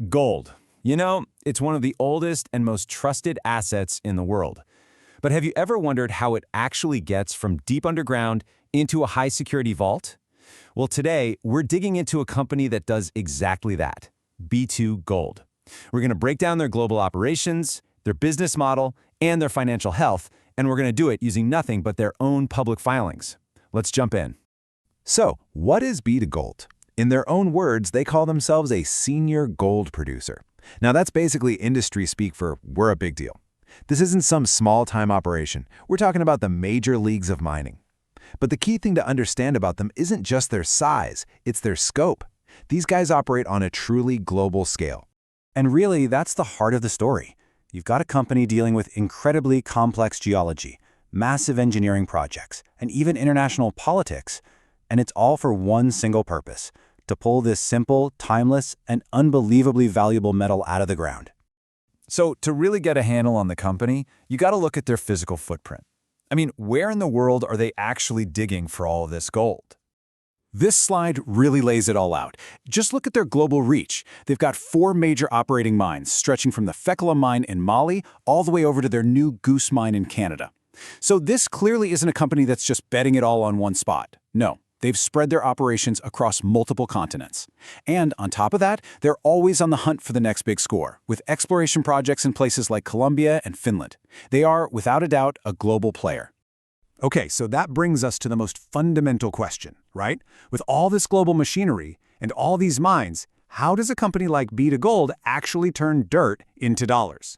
Gold. You know, it's one of the oldest and most trusted assets in the world. But have you ever wondered how it actually gets from deep underground into a high-security vault? Well, today, we're digging into a company that does exactly that, B2Gold. We're going to break down their global operations, their business model, and their financial health, and we're going to do it using nothing but their own public filings. Let's jump in. So, what is B2Gold? In their own words, they call themselves a senior gold producer. Now, that's basically industry speak for we're a big deal. This isn't some small-time operation. We're talking about the major leagues of mining. But the key thing to understand about them isn't just their size, it's their scope. These guys operate on a truly global scale. And really, that's the heart of the story. You've got a company dealing with incredibly complex geology, massive engineering projects, and even international politics. And it's all for one single purpose: to pull this simple, timeless, and unbelievably valuable metal out of the ground. So, to really get a handle on the company, you got to look at their physical footprint. I mean, where in the world are they actually digging for all of this gold? This slide really lays it all out. Just look at their global reach. They've got 4 major operating mines, stretching from the Fekla mine in Mali all the way over to their new Goose Mine in Canada. So this clearly isn't a company that's just betting it all on one spot. No, they've spread their operations across multiple continents. And on top of that, they're always on the hunt for the next big score, with exploration projects in places like Colombia and Finland. They are, without a doubt, a global player. Okay, so that brings us to the most fundamental question, right? With all this global machinery and all these mines, how does a company like B2Gold actually turn dirt into dollars?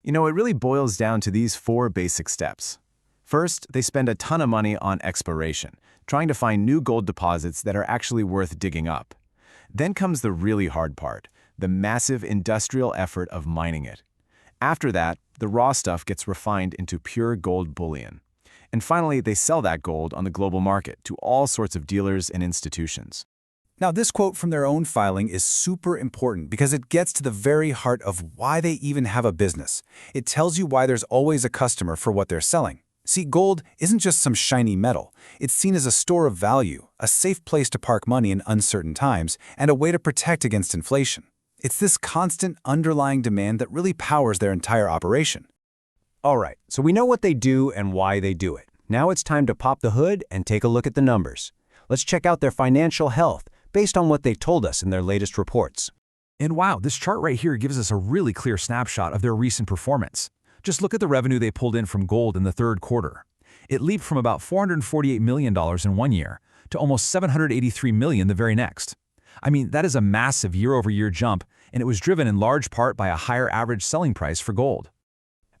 You know, it really boils down to these 4 basic steps. First, they spend a ton of money on exploration, trying to find new gold deposits that are actually worth digging up. Then comes the really hard part, the massive industrial effort of mining it. After that, the raw stuff gets refined into pure gold bullion. And finally, they sell that gold on the global market to all sorts of dealers and institutions. Now, this quote from their own filing is super important because it gets to the very heart of why they even have a business. It tells you why there's always a customer for what they're selling. See, gold isn't just some shiny metal. It's seen as a store of value, a safe place to park money in uncertain times, and a way to protect against inflation. It's this constant underlying demand that really powers their entire operation. All right, so we know what they do and why they do it. Now it's time to pop the hood and take a look at the numbers. Let's check out their financial health based on what they told us in their latest reports. And wow, this chart right here gives us a really clear snapshot of their recent performance. Just look at the revenue they pulled in from gold in the third quarter. It leaped from about $448 million in one year to almost $783 million the very next. I mean, that is a massive year-over-year jump, and it was driven in large part by a higher average selling price for gold.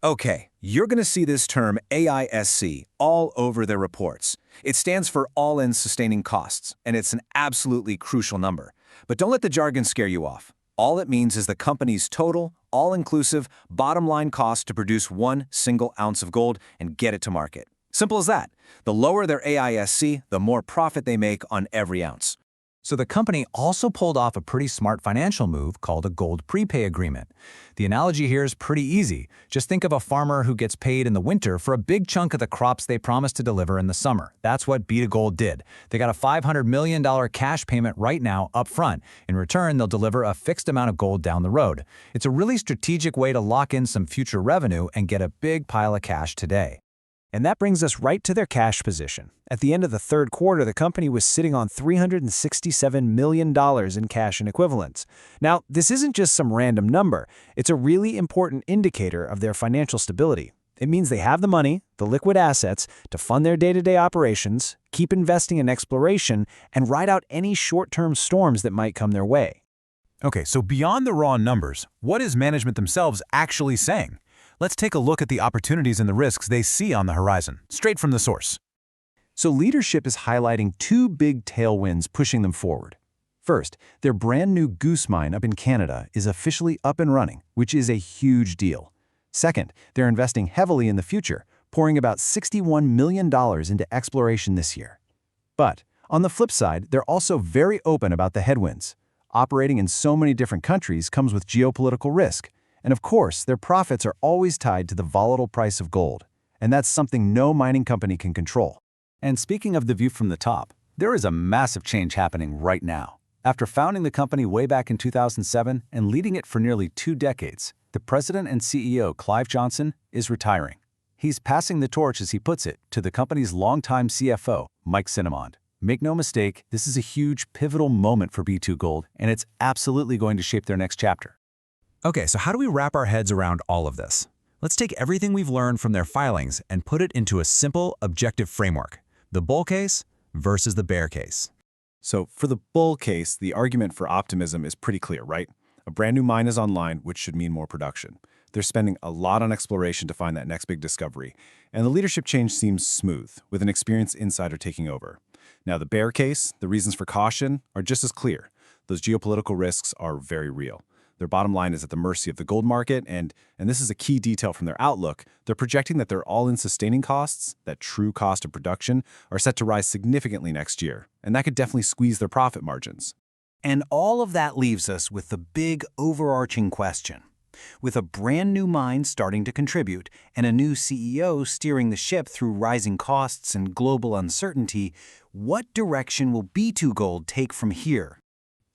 Okay, you're going to see this term AISC all over their reports. It stands for all-in sustaining costs, and it's an absolutely crucial number. But don't let the jargon scare you off. All it means is the company's total, all-inclusive, bottom-line cost to produce one single ounce of gold and get it to market. Simple as that. The lower their AISC, the more profit they make on every ounce. So the company also pulled off a pretty smart financial move called a gold prepay agreement. The analogy here is pretty easy. Just think of a farmer who gets paid in the winter for a big chunk of the crops they promised to deliver in the summer. That's what B2Gold did. They got a $500 million cash payment right now up front. In return, they'll deliver a fixed amount of gold down the road. It's a really strategic way to lock in some future revenue and get a big pile of cash today. And that brings us right to their cash position. At the end of the third quarter, the company was sitting on $367 million in cash and equivalents. Now, this isn't just some random number. It's a really important indicator of their financial stability. It means they have the money, the liquid assets, to fund their day-to-day operations, keep investing in exploration, and ride out any short-term storms that might come their way. Okay, so beyond the raw numbers, what is management themselves actually saying? Let's take a look at the opportunities and the risks they see on the horizon, straight from the source. So leadership is highlighting 2 big tailwinds pushing them forward. First, their brand new Goose Mine up in Canada is officially up and running, which is a huge deal. Second, they're investing heavily in the future, pouring about $61 million into exploration this year. But on the flip side, they're also very open about the headwinds. Operating in so many different countries comes with geopolitical risk. And of course, their profits are always tied to the volatile price of gold. And that's something no mining company can control. And speaking of the view from the top, there is a massive change happening right now. After founding the company way back in 2007 and leading it for nearly 2 decades, the president and CEO, Clive Johnson, is retiring. He's passing the torch, as he puts it, to the company's longtime CFO, Mike Cinnamond. Make no mistake, this is a huge, pivotal moment for B2Gold, and it's absolutely going to shape their next chapter. Okay, so how do we wrap our heads around all of this? Let's take everything we've learned from their filings and put it into a simple, objective framework: the bull case versus the bear case. So for the bull case, the argument for optimism is pretty clear, right? A brand new mine is online, which should mean more production. They're spending a lot on exploration to find that next big discovery, and the leadership change seems smooth, with an experienced insider taking over. Now, the bear case, the reasons for caution, are just as clear. Those geopolitical risks are very real. Their bottom line is at the mercy of the gold market, and this is a key detail from their outlook, they're projecting that their all-in sustaining costs, that true cost of production, are set to rise significantly next year, and that could definitely squeeze their profit margins. And all of that leaves us with the big overarching question. With a brand new mine starting to contribute and a new CEO steering the ship through rising costs and global uncertainty, what direction will B2Gold take from here?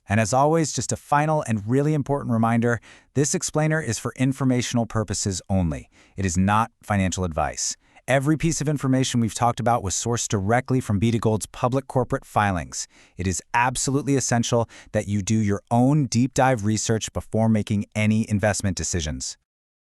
And as always, just a final and really important reminder, this explainer is for informational purposes only. It is not financial advice. Every piece of information we've talked about was sourced directly from B2Gold's public corporate filings. It is absolutely essential that you do your own deep dive research before making any investment decisions.